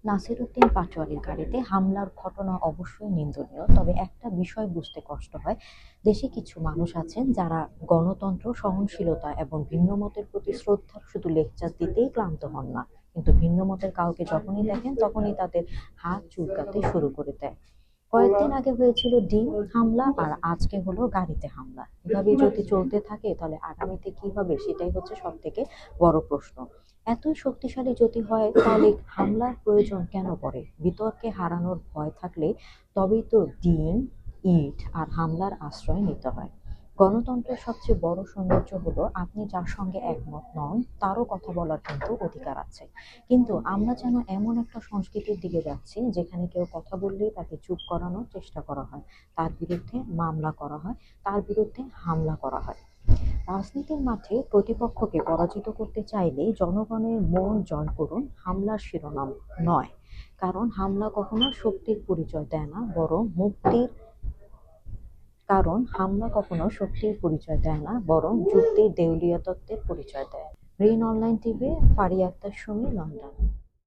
নাসিরউদ্দিন পাটোয়ারির গাড়িতে হামলার ঘটনা অবশ্যই নিন্দনীয়, তবে একটা বিষয় বুঝতে কষ্ট হয়। দেশে কিছু মানুষ আছেন যারা গণতন্ত্র, সহনশীলতা এবং ভিন্নমতের প্রতি শ্রদ্ধার শুধু লেকচার দিতেই ক্লান্ত হন না, কিন্তু ভিন্নমতের কাউকে যখনই দেখেন তখনই তাদের হাত চুলকাতে শুরু করে দেয়। কয়েকদিন আগে হয়েছিল ডিম হামলা, আর আজকে হলো গাড়িতে হামলা। এভাবে যদি চলতে থাকে তাহলে আগামীতে কি হবে সেটাই হচ্ছে সব থেকে বড় প্রশ্ন। এতই শক্তিশালী যদি হয় তাহলে হামলার প্রয়োজন কেন পড়ে? বিতর্কে হারানোর ভয় থাকলে তবেই তো ডিম, ইট আর হামলার আশ্রয় নিতে হয়। গণতন্ত্রের সবচেয়ে বড় সৌন্দর্য হলো আপনি যার সঙ্গে একমত নন তারও কথা বলার কিন্তু অধিকার আছে। কিন্তু আমরা যেন এমন একটা সংস্কৃতির দিকে যাচ্ছি যেখানে কেউ কথা বললেই তাকে চুপ করানোর চেষ্টা করা হয়, তার বিরুদ্ধে মামলা করা হয়, তার বিরুদ্ধে হামলা করা হয়। রাজনীতির মাঠে প্রতিপক্ষকে পরাজিত করতে চাইলে জনগণের মন জয় করুন, হামলার শিরোনাম নয়। কারণ হামলা কখনো শক্তির পরিচয় দেয় না, বরং মুক্তির কারণ হামলা কখনো শক্তির পরিচয় দেয় না, বরং যুক্তির দেউলিয়া তত্ত্বের পরিচয় দেয়। রিন online TV, Faria Akter Sumi, London.